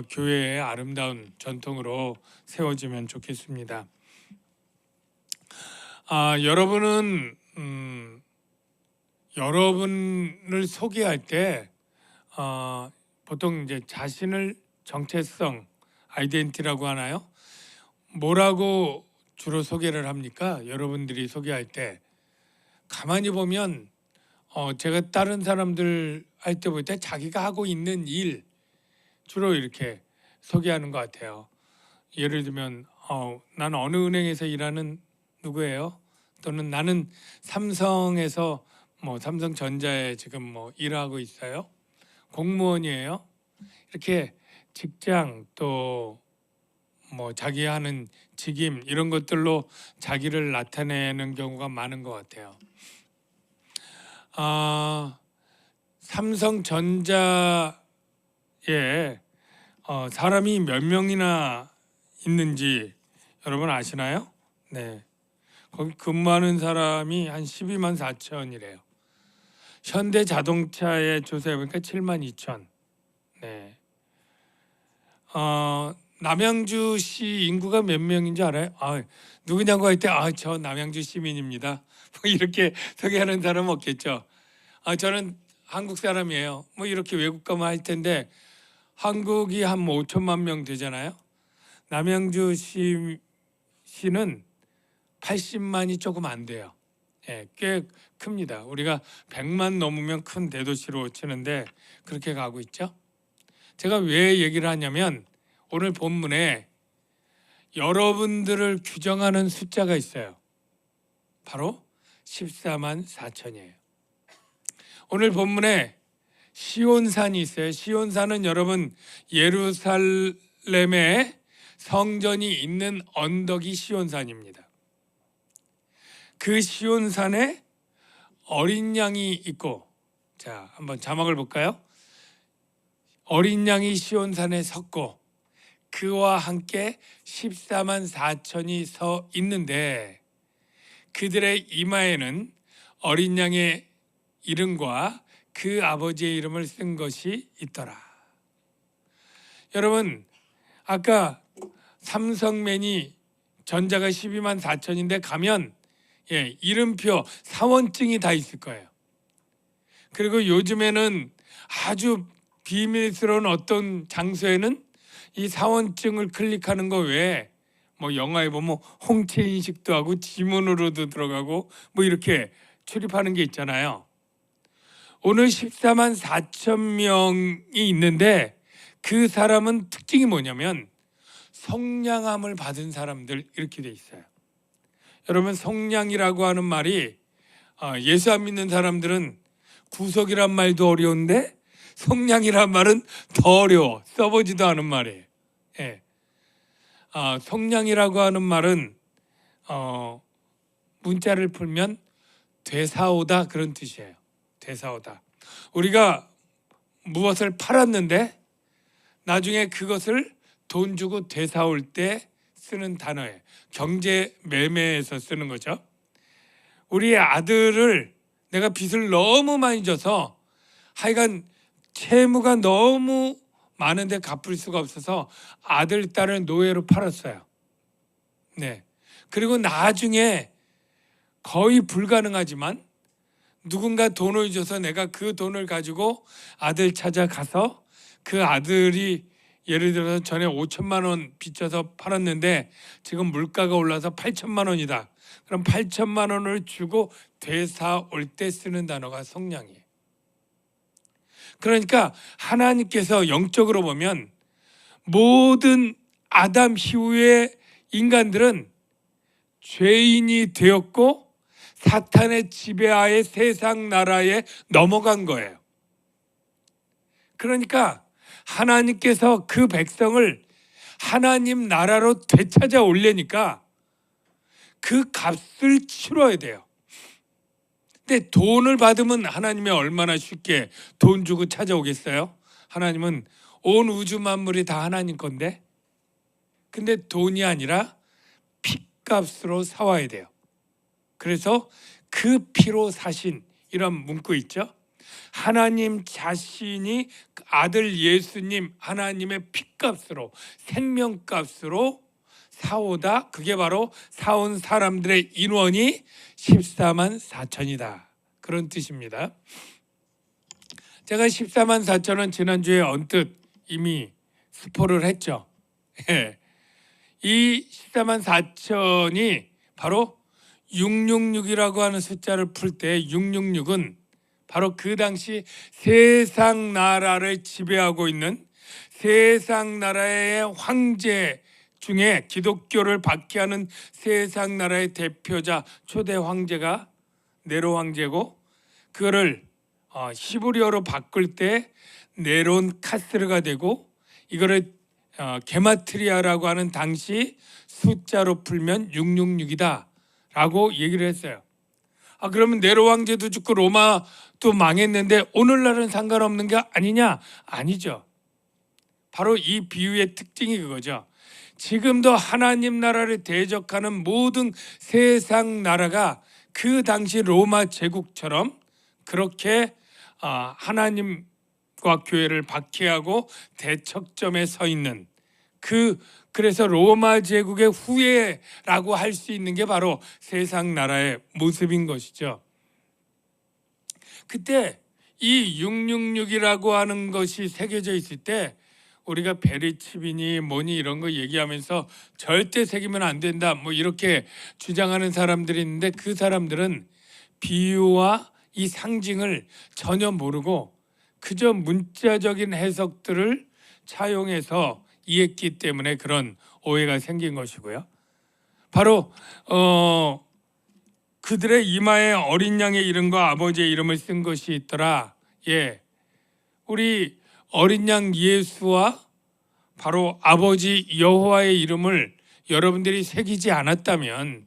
교회의 아름다운 전통으로 세워지면 좋겠습니다. 여러분은 여러분을 소개할 때 보통 이제 자신을 정체성, 아이덴티티라고 하나요? 뭐라고 주로 소개를 합니까? 여러분들이 소개할 때 가만히 보면 제가 다른 사람들 할 때 볼 때 자기가 하고 있는 일 주로 이렇게 소개하는 것 같아요. 예를 들면 나는 어느 은행에서 일하는 누구예요? 또는 나는 삼성에서 삼성전자에 지금 일하고 있어요. 공무원이에요. 이렇게 직장 또 자기 하는 직임 이런 것들로 자기를 나타내는 경우가 많은 것 같아요. 삼성전자에 사람이 몇 명이나 있는지 여러분 아시나요? 네, 거기 근무하는 사람이 한 12만 4천이래요. 현대자동차의 조사해 보니까 7만 2천. 네. 남양주시 인구가 몇 명인지 알아요? 누구냐고 할 때 저 남양주 시민입니다. 이렇게 소개하는 사람 없겠죠. 저는 한국 사람이에요. 이렇게 외국 가면 할 텐데 한국이 한 5천만 명 되잖아요. 남양주시는 80만이 조금 안 돼요. 꽤 큽니다. 우리가 100만 넘으면 큰 대도시로 치는데 그렇게 가고 있죠. 제가 왜 얘기를 하냐면 오늘 본문에 여러분들을 규정하는 숫자가 있어요. 바로 14만 4천이에요. 오늘 본문에 시온산이 있어요. 시온산은 여러분 예루살렘에 성전이 있는 언덕이 시온산입니다. 그 시온산에 어린 양이 있고, 자 한번 자막을 볼까요? 어린 양이 시온산에 섰고 그와 함께 14만 4천이 서 있는데 그들의 이마에는 어린 양의 이름과 그 아버지의 이름을 쓴 것이 있더라. 여러분 아까 삼성맨이 전자가 12만 4천인데 가면 이름표 사원증이 다 있을 거예요. 그리고 요즘에는 아주 비밀스러운 어떤 장소에는 이 사원증을 클릭하는 거 외에 영화에 보면 홍채 인식도 하고 지문으로도 들어가고 이렇게 출입하는 게 있잖아요. 오늘 14만 4천 명이 있는데 그 사람은 특징이 뭐냐면 성량함을 받은 사람들 이렇게 돼 있어요. 여러분 성량이라고 하는 말이 예수 안 믿는 사람들은 구속이란 말도 어려운데 성량이란 말은 더 어려워. 써보지도 않은 말이에요. 성량이라고 하는 말은 문자를 풀면 되사오다 그런 뜻이에요. 되사오다. 우리가 무엇을 팔았는데 나중에 그것을 돈 주고 되사올 때 쓰는 단어예요. 경제 매매에서 쓰는 거죠. 우리 아들을 내가 빚을 너무 많이 져서 하여간 채무가 너무 많은데 갚을 수가 없어서 아들, 딸을 노예로 팔았어요. 네. 그리고 나중에 거의 불가능하지만 누군가 돈을 줘서 내가 그 돈을 가지고 아들 찾아가서 그 아들이 예를 들어서 전에 5천만 원 빚져서 팔았는데 지금 물가가 올라서 8천만 원이다. 그럼 8천만 원을 주고 되사올 때 쓰는 단어가 성량이에요. 그러니까 하나님께서 영적으로 보면 모든 아담 이후의 인간들은 죄인이 되었고 사탄의 지배하에 세상 나라에 넘어간 거예요. 그러니까 하나님께서 그 백성을 하나님 나라로 되찾아 올려니까 그 값을 치러야 돼요. 근데 돈을 받으면 하나님이 얼마나 쉽게 돈 주고 찾아오겠어요? 하나님은 온 우주 만물이 다 하나님 건데, 근데 돈이 아니라 피값으로 사와야 돼요. 그래서 그 피로 사신 이런 문구 있죠. 하나님 자신이 아들 예수님 하나님의 피값으로 생명값으로 사오다. 그게 바로 사온 사람들의 인원이 14만 4천이다. 그런 뜻입니다. 제가 14만 4천은 지난주에 언뜻 이미 스포를 했죠. 이 14만 4천이 바로 666이라고 하는 숫자를 풀 때 666은 바로 그 당시 세상 나라를 지배하고 있는 세상 나라의 황제 중에 기독교를 박해하는 세상 나라의 대표자 초대 황제가 네로 황제고, 그거를 히브리어로 바꿀 때 네론 카스르가 되고, 이거를 게마트리아라고 하는 당시 숫자로 풀면 666이다 라고 얘기를 했어요. 그러면 네로 황제도 죽고 로마도 망했는데 오늘날은 상관없는 게 아니냐? 아니죠. 바로 이 비유의 특징이 그거죠. 지금도 하나님 나라를 대적하는 모든 세상 나라가 그 당시 로마 제국처럼 그렇게 하나님과 교회를 박해하고 대척점에 서 있는, 그래서 로마 제국의 후예라고 할 수 있는 게 바로 세상 나라의 모습인 것이죠. 그때 이 666이라고 하는 것이 새겨져 있을 때 우리가 베리칩이니 뭐니 이런 거 얘기하면서 절대 새기면 안 된다 뭐 이렇게 주장하는 사람들이 있는데, 그 사람들은 비유와 이 상징을 전혀 모르고 그저 문자적인 해석들을 차용해서 이해했기 때문에 그런 오해가 생긴 것이고요. 바로 그들의 이마에 어린 양의 이름과 아버지의 이름을 쓴 것이 있더라. 우리 어린 양 예수와 바로 아버지 여호와의 이름을 여러분들이 새기지 않았다면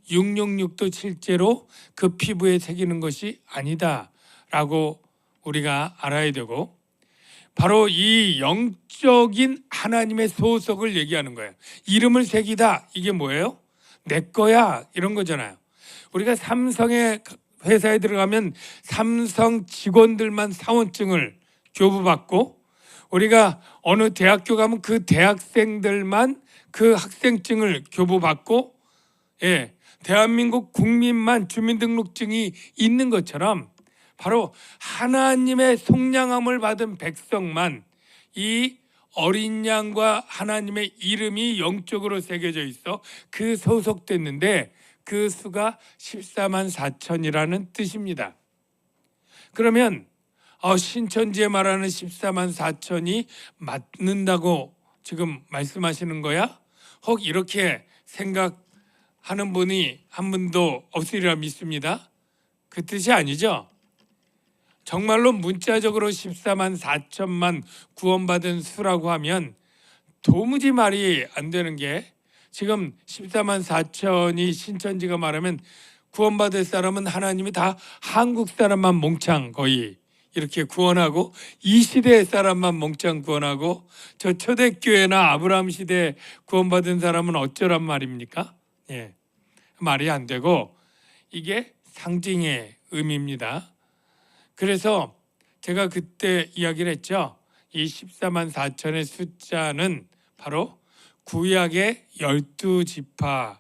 666도 실제로 그 피부에 새기는 것이 아니다라고 우리가 알아야 되고, 바로 이 영적인 하나님의 소속을 얘기하는 거예요. 이름을 새기다, 이게 뭐예요? 내 거야, 이런 거잖아요. 우리가 삼성의 회사에 들어가면 삼성 직원들만 사원증을 교부받고, 우리가 어느 대학교 가면 그 대학생들만 그 학생증을 교부받고, 대한민국 국민만 주민등록증이 있는 것처럼 바로 하나님의 속량함을 받은 백성만 이 어린 양과 하나님의 이름이 영적으로 새겨져 있어 그 소속됐는데, 그 수가 14만 4천이라는 뜻입니다. 그러면 신천지에 말하는 14만 4천이 맞는다고 지금 말씀하시는 거야? 혹 이렇게 생각하는 분이 한 분도 없으리라 믿습니다. 그 뜻이 아니죠. 정말로 문자적으로 14만 4천만 구원받은 수라고 하면 도무지 말이 안 되는 게, 지금 14만 4천이 신천지가 말하면 구원받을 사람은 하나님이 다 한국 사람만 몽창 거의 이렇게 구원하고, 이 시대의 사람만 몽창 구원하고, 저 초대교회나 아브라함 시대에 구원받은 사람은 어쩌란 말입니까? 말이 안 되고, 이게 상징의 의미입니다. 그래서 제가 그때 이야기를 했죠. 이 14만 4천의 숫자는 바로 구약의 12지파의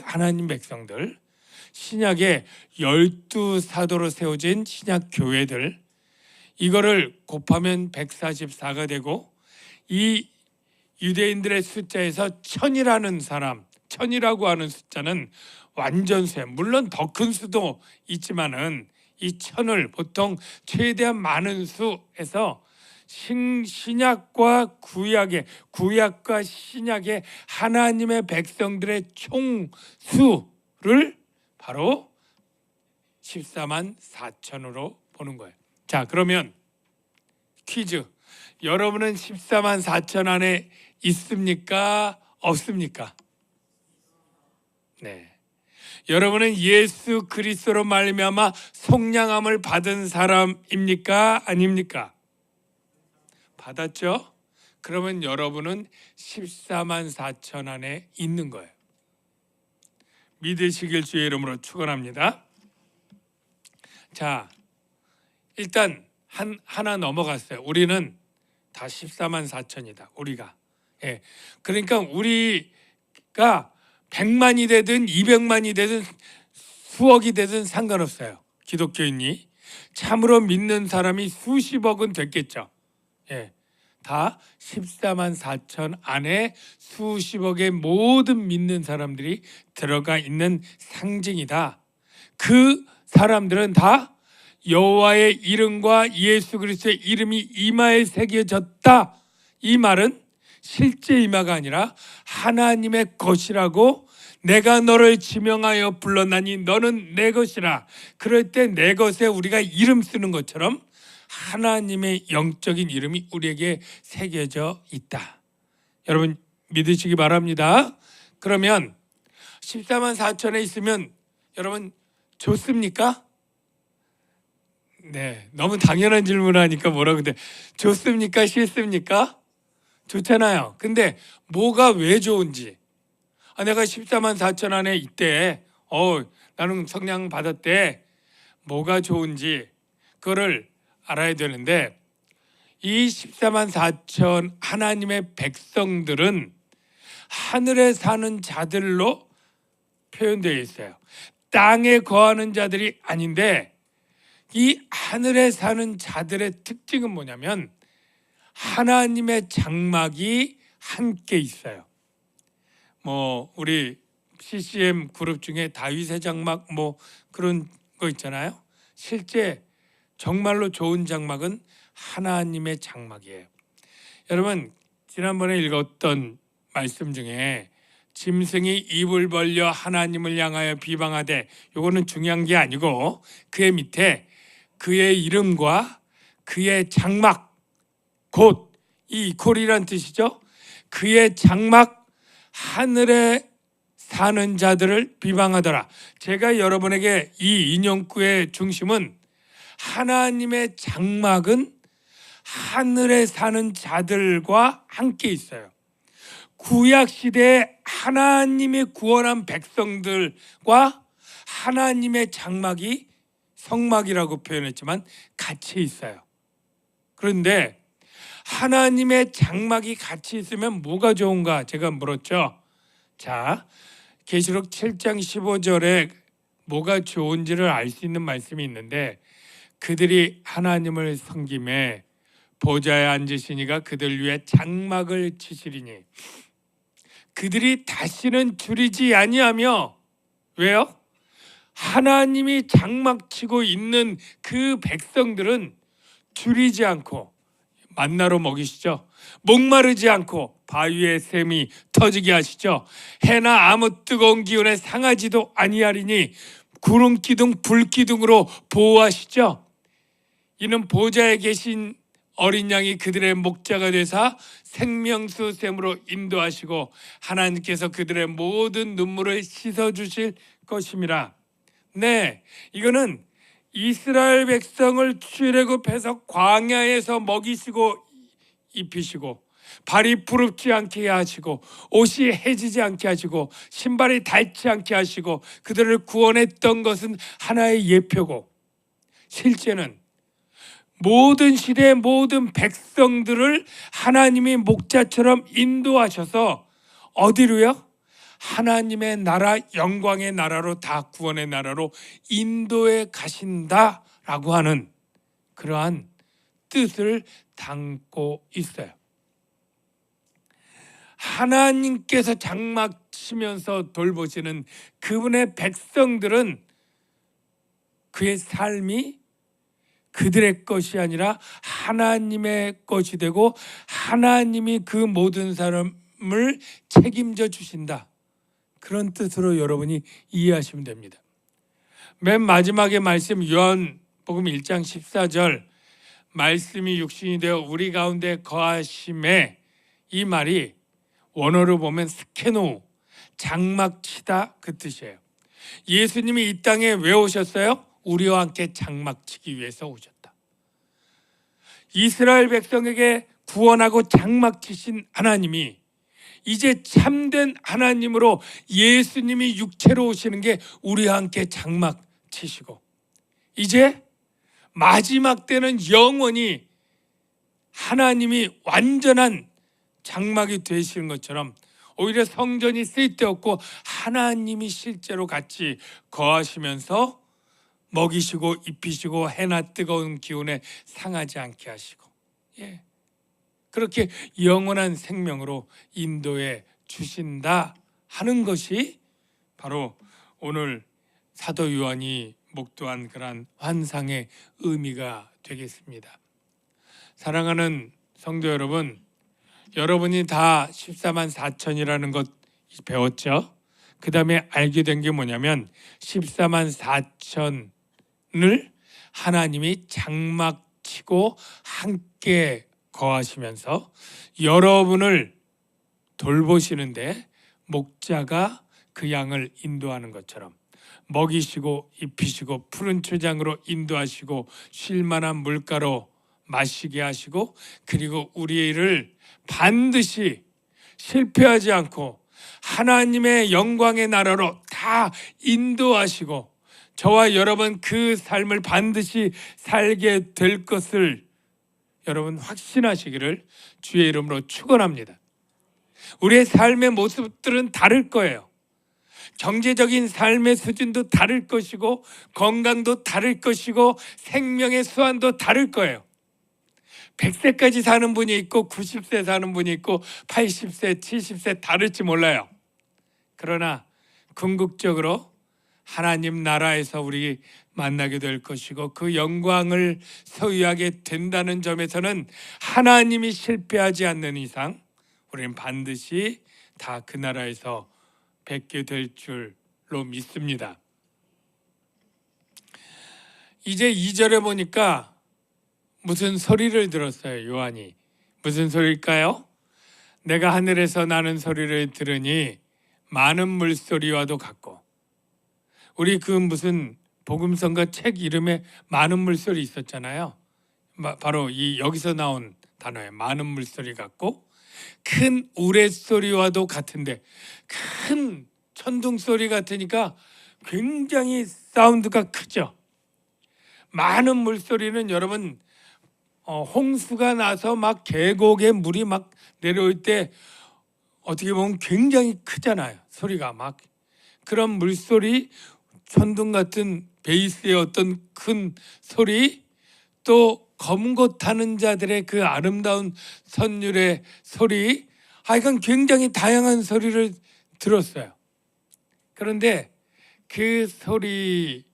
하나님 백성들, 신약의 12사도로 세워진 신약 교회들, 이거를 곱하면 144가 되고, 이 유대인들의 숫자에서 천이라는 사람, 천이라고 하는 숫자는 완전수예요. 물론 더 큰 수도 있지만은 이 천을 보통 최대한 많은 수에서 신약과 구약과 신약의 하나님의 백성들의 총수를 바로 14만 4천으로 보는 거예요. 자, 그러면 퀴즈. 여러분은 14만 4천 안에 있습니까? 없습니까? 네. 여러분은 예수 그리스도로 말미암아 속량함을 받은 사람입니까? 아닙니까? 받았죠? 그러면 여러분은 14만 4천 안에 있는 거예요. 믿으시길 주의 이름으로 축원합니다. 자, 일단 하나 넘어갔어요. 우리는 다 14만 4천이다. 우리가. 예. 그러니까 우리가 100만이 되든 200만이 되든 수억이 되든 상관없어요. 기독교인이 참으로 믿는 사람이 수십억은 됐겠죠. 예. 다 14만 4천 안에 수십억의 모든 믿는 사람들이 들어가 있는 상징이다. 그 사람들은 다 여호와의 이름과 예수 그리스도의 이름이 이마에 새겨졌다. 이 말은 실제 이마가 아니라 하나님의 것이라고, 내가 너를 지명하여 불렀나니 너는 내 것이라. 그럴 때 내 것에 우리가 이름 쓰는 것처럼 하나님의 영적인 이름이 우리에게 새겨져 있다. 여러분 믿으시기 바랍니다. 그러면 14만 4천에 있으면 여러분 좋습니까? 네, 너무 당연한 질문을 하니까 뭐라고 근데 좋습니까? 싫습니까? 좋잖아요. 근데 뭐가 왜 좋은지, 내가 14만 4천 안에 있대, 나는 성령 받았대, 뭐가 좋은지 그거를 알아야 되는데, 이 14만 4천 하나님의 백성들은 하늘에 사는 자들로 표현되어 있어요. 땅에 거하는 자들이 아닌데, 이 하늘에 사는 자들의 특징은 뭐냐면 하나님의 장막이 함께 있어요. 우리 CCM 그룹 중에 다윗의 장막 그런 거 있잖아요. 실제 정말로 좋은 장막은 하나님의 장막이에요. 여러분 지난번에 읽었던 말씀 중에 짐승이 입을 벌려 하나님을 향하여 비방하되, 요거는 중요한 게 아니고 그의 밑에 그의 이름과 그의 장막, 곧 이 이퀄이란 뜻이죠. 그의 장막, 하늘에 사는 자들을 비방하더라. 제가 여러분에게 이 인용구의 중심은 하나님의 장막은 하늘에 사는 자들과 함께 있어요. 구약 시대에 하나님이 구원한 백성들과 하나님의 장막이, 성막이라고 표현했지만 같이 있어요. 그런데 하나님의 장막이 같이 있으면 뭐가 좋은가 제가 물었죠. 자, 계시록 7장 15절에 뭐가 좋은지를 알 수 있는 말씀이 있는데, 그들이 하나님을 섬김에 보좌에 앉으시니가 그들 위에 장막을 치시리니 그들이 다시는 줄이지 아니하며. 왜요? 하나님이 장막 치고 있는 그 백성들은 줄이지 않고, 만나로 먹이시죠. 목마르지 않고 바위의 샘이 터지게 하시죠. 해나 아무 뜨거운 기운에 상하지도 아니하리니 구름 기둥 불 기둥으로 보호하시죠. 이는 보좌에 계신 어린 양이 그들의 목자가 되사 생명수 샘으로 인도하시고 하나님께서 그들의 모든 눈물을 씻어주실 것임이라. 네, 이거는 이스라엘 백성을 출애굽해서 광야에서 먹이시고 입히시고 발이 부릅지 않게 하시고 옷이 해지지 않게 하시고 신발이 닳지 않게 하시고 그들을 구원했던 것은 하나의 예표고, 실제는 모든 시대의 모든 백성들을 하나님이 목자처럼 인도하셔서 어디로요? 하나님의 나라, 영광의 나라로, 다 구원의 나라로 인도해 가신다라고 하는 그러한 뜻을 담고 있어요. 하나님께서 장막 치면서 돌보시는 그분의 백성들은 그의 삶이 그들의 것이 아니라 하나님의 것이 되고 하나님이 그 모든 사람을 책임져 주신다. 그런 뜻으로 여러분이 이해하시면 됩니다. 맨 마지막에 말씀 요한복음 1장 14절, 말씀이 육신이 되어 우리 가운데 거하심에, 이 말이 원어로 보면 스케노, 장막치다, 그 뜻이에요. 예수님이 이 땅에 왜 오셨어요? 우리와 함께 장막치기 위해서 오셨다. 이스라엘 백성에게 구원하고 장막치신 하나님이 이제 참된 하나님으로 예수님이 육체로 오시는 게 우리와 함께 장막치시고, 이제 마지막 때는 영원히 하나님이 완전한 장막이 되시는 것처럼 오히려 성전이 쓸데없고 하나님이 실제로 같이 거하시면서 먹이시고 입히시고 해나 뜨거운 기운에 상하지 않게 하시고, 그렇게 영원한 생명으로 인도해 주신다 하는 것이 바로 오늘 사도 요한이 목도한 그러한 환상의 의미가 되겠습니다. 사랑하는 성도 여러분, 여러분이 다 14만 4천이라는 것 배웠죠? 그 다음에 알게 된 게 뭐냐면 14만 4천을 하나님이 장막 치고 함께 거하시면서 여러분을 돌보시는데 목자가 그 양을 인도하는 것처럼 먹이시고 입히시고 푸른 초장으로 인도하시고 쉴만한 물가로 마시게 하시고, 그리고 우리를 반드시 실패하지 않고 하나님의 영광의 나라로 다 인도하시고 저와 여러분 그 삶을 반드시 살게 될 것을 여러분 확신하시기를 주의 이름으로 축원합니다. 우리의 삶의 모습들은 다를 거예요. 경제적인 삶의 수준도 다를 것이고 건강도 다를 것이고 생명의 수완도 다를 거예요. 100세까지 사는 분이 있고 90세 사는 분이 있고 80세, 70세 다를지 몰라요. 그러나 궁극적으로 하나님 나라에서 우리 만나게 될 것이고 그 영광을 소유하게 된다는 점에서는 하나님이 실패하지 않는 이상 우리는 반드시 다 그 나라에서 뵙게 될 줄로 믿습니다. 이제 2절에 보니까 무슨 소리를 들었어요, 요한이. 무슨 소리일까요? 내가 하늘에서 나는 소리를 들으니 많은 물소리와도 같고, 우리 그 무슨 복음성가 책 이름에 많은 물소리 있었잖아요. 바로 이 여기서 나온 단어예요. 많은 물소리 같고 큰 우레소리와도 같은데, 큰 천둥소리 같으니까 굉장히 사운드가 크죠. 많은 물소리는 여러분 홍수가 나서 막 계곡에 물이 막 내려올 때 어떻게 보면 굉장히 크잖아요. 소리가 막. 그런 물소리, 천둥 같은 베이스의 어떤 큰 소리, 또 검고 타는 자들의 그 아름다운 선율의 소리, 하여간 굉장히 다양한 소리를 들었어요. 그런데 그 소리가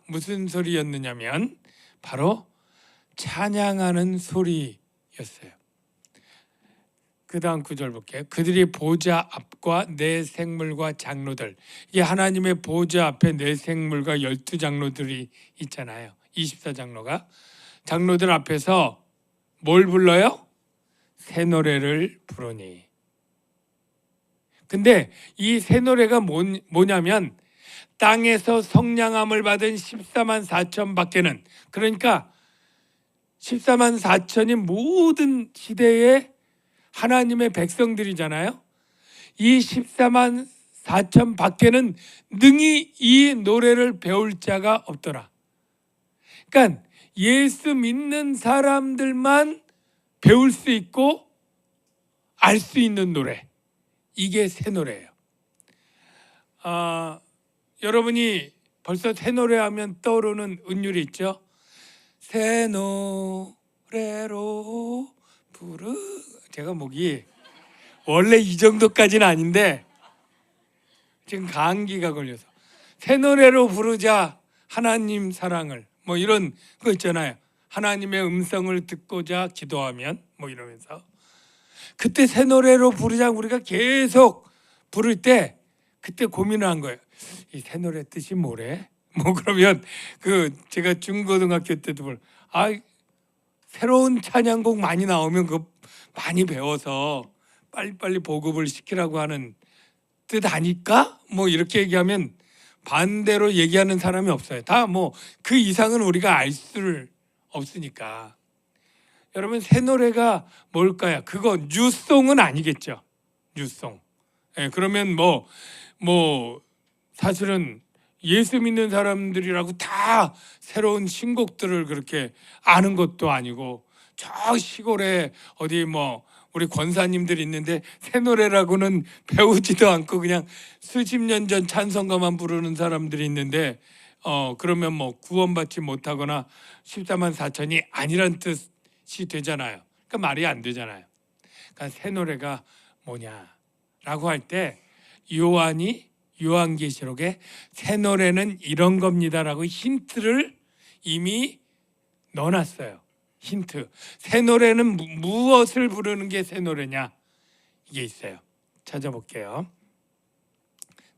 무슨 소리였느냐면 바로 찬양하는 소리였어요. 그 다음 구절 볼게요. 그들이 보좌 앞과 네 생물과 장로들, 이게 하나님의 보좌 앞에 네 생물과 12장로들이 있잖아요. 24장로가 장로들 앞에서 뭘 불러요? 새 노래를 부르니. 근데 이 새 노래가 뭐냐면 땅에서 성량함을 받은 14만 4천 밖에는, 그러니까 14만 4천이 모든 시대의 하나님의 백성들이잖아요. 이 14만 4천 밖에는 능히 이 노래를 배울 자가 없더라. 그러니까 예수 믿는 사람들만 배울 수 있고 알 수 있는 노래, 이게 새 노래예요. 여러분이 벌써 새 노래하면 떠오르는 은율이 있죠. 새 노래로 제가 목이 원래 이 정도까지는 아닌데 지금 감기가 걸려서 새 노래로 부르자 하나님 사랑을, 뭐 이런 거 있잖아요. 하나님의 음성을 듣고자 기도하면 뭐 이러면서, 그때 새 노래로 부르자 우리가 계속 부를 때 그때 고민을 한 거예요. 이 새 노래 뜻이 뭐래? 뭐 그러면 그 제가 중고등학교 때도 새로운 찬양곡 많이 나오면 그거 많이 배워서 빨리빨리 보급을 시키라고 하는 뜻 아닐까? 뭐 이렇게 얘기하면 반대로 얘기하는 사람이 없어요. 다 뭐 그 이상은 우리가 알 수 없으니까. 여러분 새 노래가 뭘까요? 그거 뉴송은 아니겠죠. 뉴송. 그러면 뭐 사실은 예수 믿는 사람들이라고 다 새로운 신곡들을 그렇게 아는 것도 아니고, 저 시골에 어디 뭐 우리 권사님들 있는데 새 노래라고는 배우지도 않고 그냥 수십 년 전 찬송가만 부르는 사람들이 있는데, 그러면 뭐 구원받지 못하거나 14만 4천이 아니란 뜻이 되잖아요. 그러니까 말이 안 되잖아요. 그러니까 새 노래가 뭐냐라고 할 때 요한이 요한계시록에 새 노래는 이런 겁니다라고 힌트를 이미 넣어놨어요. 힌트. 새 노래는 무엇을 부르는 게 새 노래냐? 이게 있어요. 찾아볼게요.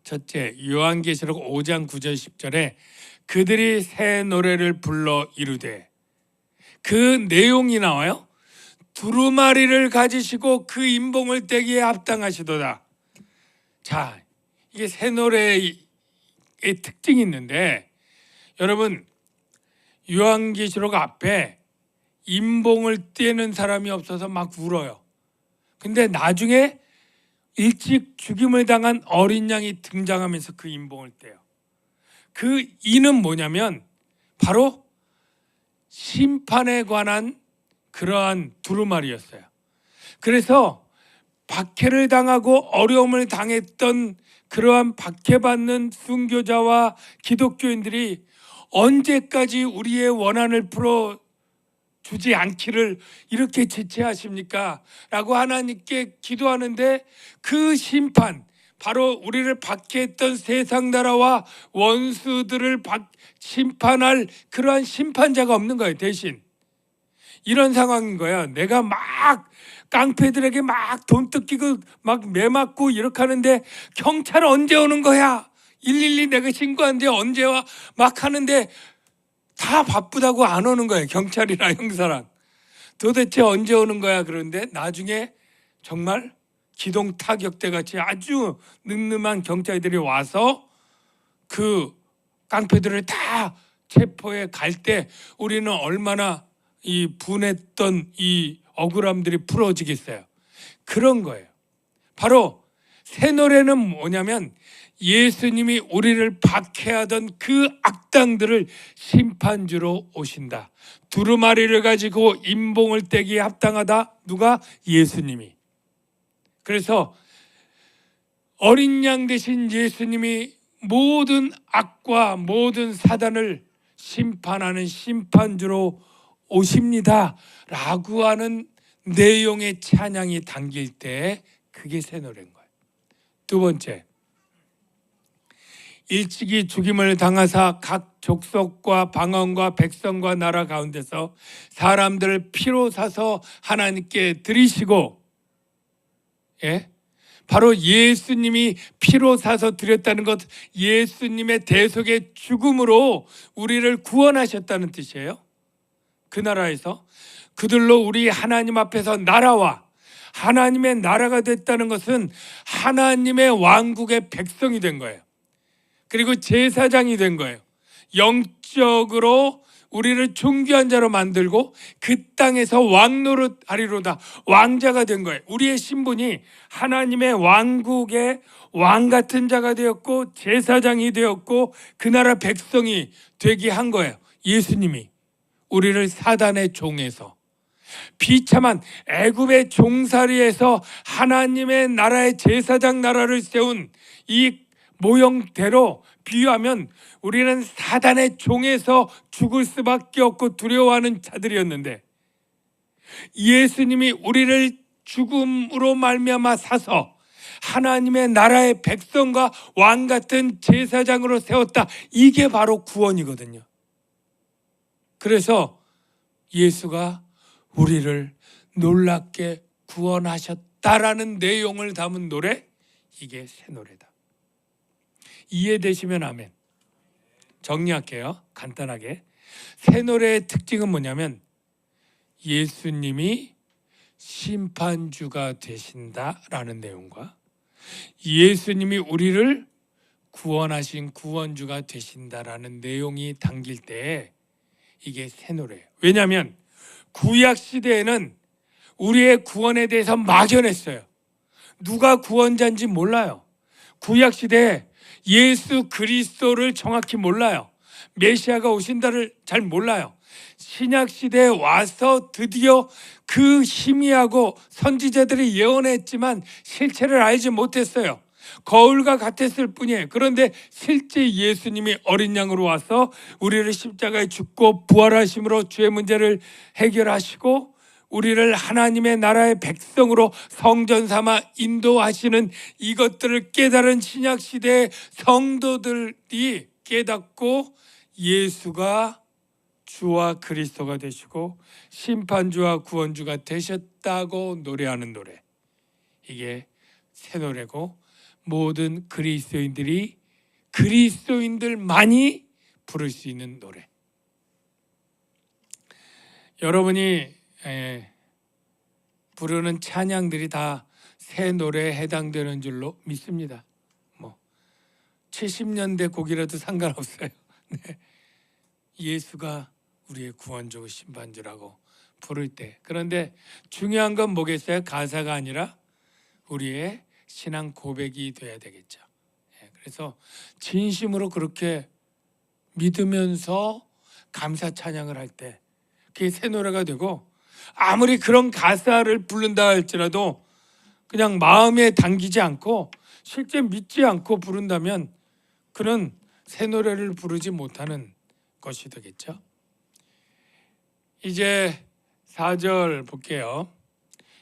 첫째, 요한계시록 5장 9절 10절에 그들이 새 노래를 불러 이르되, 그 내용이 나와요. 두루마리를 가지시고 그 인봉을 떼기에 합당하시도다. 자, 이게 새 노래의 특징이 있는데, 여러분 요한계시록 앞에 인봉을 떼는 사람이 없어서 막 울어요. 근데 나중에 일찍 죽임을 당한 어린 양이 등장하면서 그 인봉을 떼요. 그 이는 뭐냐면 바로 심판에 관한 그러한 두루마리였어요. 그래서 박해를 당하고 어려움을 당했던 그러한 박해받는 순교자와 기독교인들이 언제까지 우리의 원한을 풀어주지 않기를 이렇게 지체하십니까? 라고 하나님께 기도하는데, 그 심판, 바로 우리를 박해했던 세상 나라와 원수들을 심판할 그러한 심판자가 없는 거예요. 대신 이런 상황인 거야. 내가 막 깡패들에게 막 돈 뜯기고 막 매맞고 이렇게 하는데 경찰 언제 오는 거야? 112 내가 신고하는데 언제 와? 막 하는데 다 바쁘다고 안 오는 거예요. 경찰이나 형사랑. 도대체 언제 오는 거야? 그런데 나중에 정말 기동 타격대 같이 아주 늠름한 경찰들이 와서 그 깡패들을 다 체포해 갈 때 우리는 얼마나 이 분했던 이 억울함들이 풀어지겠어요. 그런 거예요. 바로 새 노래는 뭐냐면 예수님이 우리를 박해하던 그 악당들을 심판주로 오신다. 두루마리를 가지고 인봉을 떼기에 합당하다. 누가? 예수님이. 그래서 어린 양 대신 예수님이 모든 악과 모든 사단을 심판하는 심판주로 오십니다 라고 하는 내용의 찬양이 담길 때 그게 새 노래인 거예요. 두 번째, 일찍이 죽임을 당하사 각 족속과 방언과 백성과 나라 가운데서 사람들을 피로 사서 하나님께 드리시고, 바로 예수님이 피로 사서 드렸다는 것, 예수님의 대속의 죽음으로 우리를 구원하셨다는 뜻이에요. 그 나라에서 그들로 우리 하나님 앞에서 나라와 하나님의 나라가 됐다는 것은 하나님의 왕국의 백성이 된 거예요. 그리고 제사장이 된 거예요. 영적으로 우리를 존귀한 자로 만들고 그 땅에서 왕노릇하리로다. 왕자가 된 거예요. 우리의 신분이 하나님의 왕국의 왕 같은 자가 되었고 제사장이 되었고 그 나라 백성이 되게 한 거예요. 예수님이 우리를 사단의 종에서, 비참한 애굽의 종살이에서 하나님의 나라의 제사장 나라를 세운 이 모형대로 비유하면 우리는 사단의 종에서 죽을 수밖에 없고 두려워하는 자들이었는데, 예수님이 우리를 죽음으로 말미암아 사서 하나님의 나라의 백성과 왕 같은 제사장으로 세웠다. 이게 바로 구원이거든요. 그래서 예수가 우리를 놀랍게 구원하셨다라는 내용을 담은 노래, 이게 새 노래다. 이해되시면 아멘. 정리할게요. 간단하게. 새 노래의 특징은 뭐냐면 예수님이 심판주가 되신다라는 내용과 예수님이 우리를 구원하신 구원주가 되신다라는 내용이 담길 때 이게 새 노래예요. 왜냐하면 구약 시대에는 우리의 구원에 대해서 막연했어요. 누가 구원자인지 몰라요. 구약 시대에 예수 그리스도를 정확히 몰라요. 메시아가 오신다를 잘 몰라요. 신약 시대에 와서 드디어 그 희미하고 선지자들이 예언했지만 실체를 알지 못했어요. 거울과 같았을 뿐이에요. 그런데 실제 예수님이 어린 양으로 와서 우리를 십자가에 죽고 부활하심으로 죄의 문제를 해결하시고 우리를 하나님의 나라의 백성으로 성전 삼아 인도하시는 이것들을 깨달은 신약 시대의 성도들이 깨닫고 예수가 주와 그리스도가 되시고 심판주와 구원주가 되셨다고 노래하는 노래, 이게 새 노래고 모든 그리스도인들만이 부를 수 있는 노래. 여러분이 부르는 찬양들이 다 새 노래에 해당되는 줄로 믿습니다. 70년대 곡이라도 상관없어요. 네. 예수가 우리의 구원주고 심판주라고 부를 때. 그런데 중요한 건 뭐겠어요? 가사가 아니라 우리의 신앙 고백이 돼야 되겠죠. 그래서 진심으로 그렇게 믿으면서 감사 찬양을 할 때 그게 새 노래가 되고, 아무리 그런 가사를 부른다 할지라도 그냥 마음에 담기지 않고 실제 믿지 않고 부른다면 그는 새 노래를 부르지 못하는 것이 되겠죠. 이제 4절 볼게요.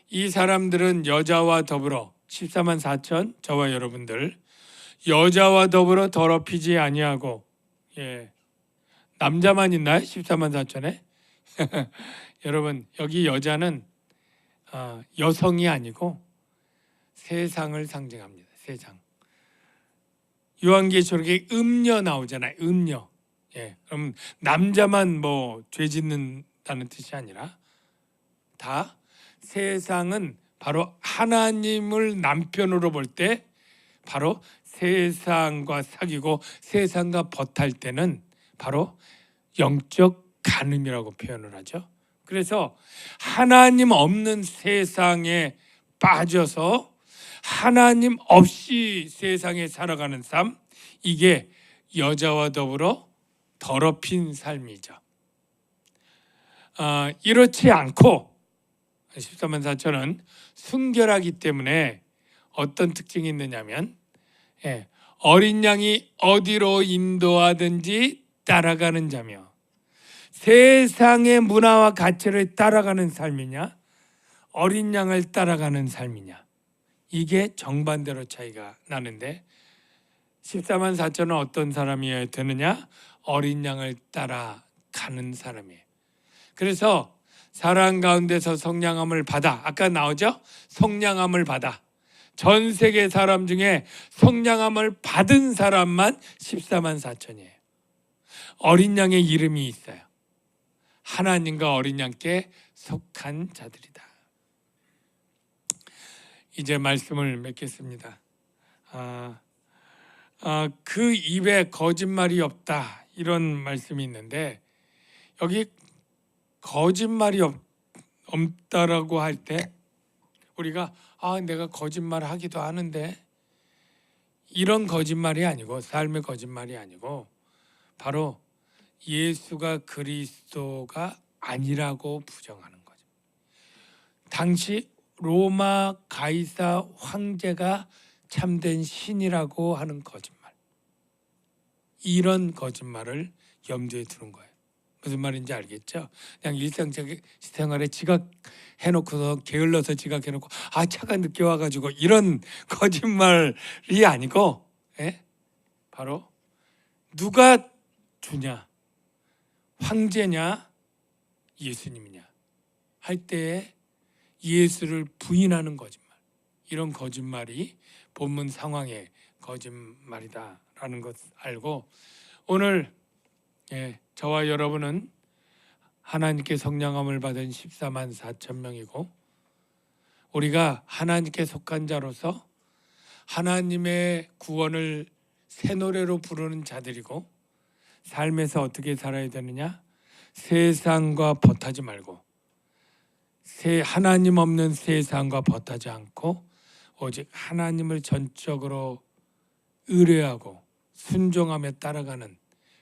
이 사람들은 여자와 더불어 14만 4천, 저와 여러분들 여자와 더불어 더럽히지 아니하고, 남자만 있나요? 14만 4천에 여러분, 여기 여자는 여성이 아니고 세상을 상징합니다. 세상. 요한계시록에 음녀 나오잖아요. 음녀. 그럼 남자만 죄 짓는다는 뜻이 아니라 다 세상은 바로 하나님을 남편으로 볼 때 바로 세상과 사귀고 세상과 벗할 때는 바로 영적 간음이라고 표현을 하죠. 그래서 하나님 없는 세상에 빠져서 하나님 없이 세상에 살아가는 삶, 이게 여자와 더불어 더럽힌 삶이죠. 이렇지 않고 14만 4천은 순결하기 때문에 어떤 특징이 있느냐면 어린 양이 어디로 인도하든지 따라가는 자며, 세상의 문화와 가치를 따라가는 삶이냐 어린 양을 따라가는 삶이냐, 이게 정반대로 차이가 나는데 14만 4천은 어떤 사람이어야 되느냐? 어린 양을 따라가는 사람이에요. 그래서 사랑 가운데서 성량함을 받아, 아까 나오죠? 성량함을 받아. 전 세계 사람 중에 성량함을 받은 사람만 14만 4천이에요. 어린 양의 이름이 있어요. 하나님과 어린 양께 속한 자들이다. 이제 말씀을 맺겠습니다. 그 입에 거짓말이 없다, 이런 말씀이 있는데, 여기 거짓말이 없다라고 할 때 우리가 내가 거짓말 하기도 하는데, 이런 거짓말이 아니고, 삶의 거짓말이 아니고 바로 예수가 그리스도가 아니라고 부정하는 거죠. 당시 로마 가이사 황제가 참된 신이라고 하는 거짓말, 이런 거짓말을 염두에 두는 거예요. 무슨 말인지 알겠죠? 그냥 일상생활에 지각해놓고서 게을러서 지각해놓고 차가 늦게 와가지고, 이런 거짓말이 아니고 바로 누가 주냐, 황제냐 예수님이냐 할 때에 예수를 부인하는 거짓말, 이런 거짓말이 본문 상황의 거짓말이다라는 것 알고, 오늘 저와 여러분은 하나님께 성령함을 받은 14만 4천 명이고, 우리가 하나님께 속한 자로서 하나님의 구원을 새 노래로 부르는 자들이고, 삶에서 어떻게 살아야 되느냐? 세상과 벗하지 말고, 하나님 없는 세상과 벗하지 않고 오직 하나님을 전적으로 의뢰하고 순종함에 따라가는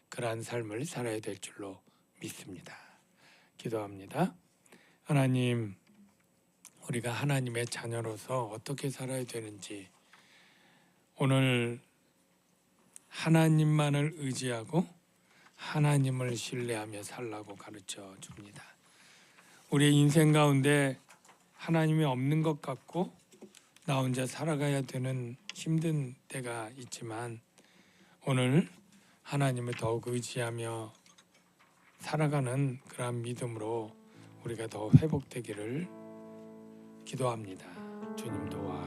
그러한 삶을 살아야 될 줄로 믿습니다. 기도합니다. 하나님, 우리가 하나님의 자녀로서 어떻게 살아야 되는지 오늘 하나님만을 의지하고 하나님을 신뢰하며 살라고 가르쳐 줍니다. 우리의 인생 가운데 하나님이 없는 것 같고 나 혼자 살아가야 되는 힘든 때가 있지만 오늘 하나님을 더욱 의지하며 살아가는 그러한 믿음으로 우리가 더 회복되기를 기도합니다. 주님 도와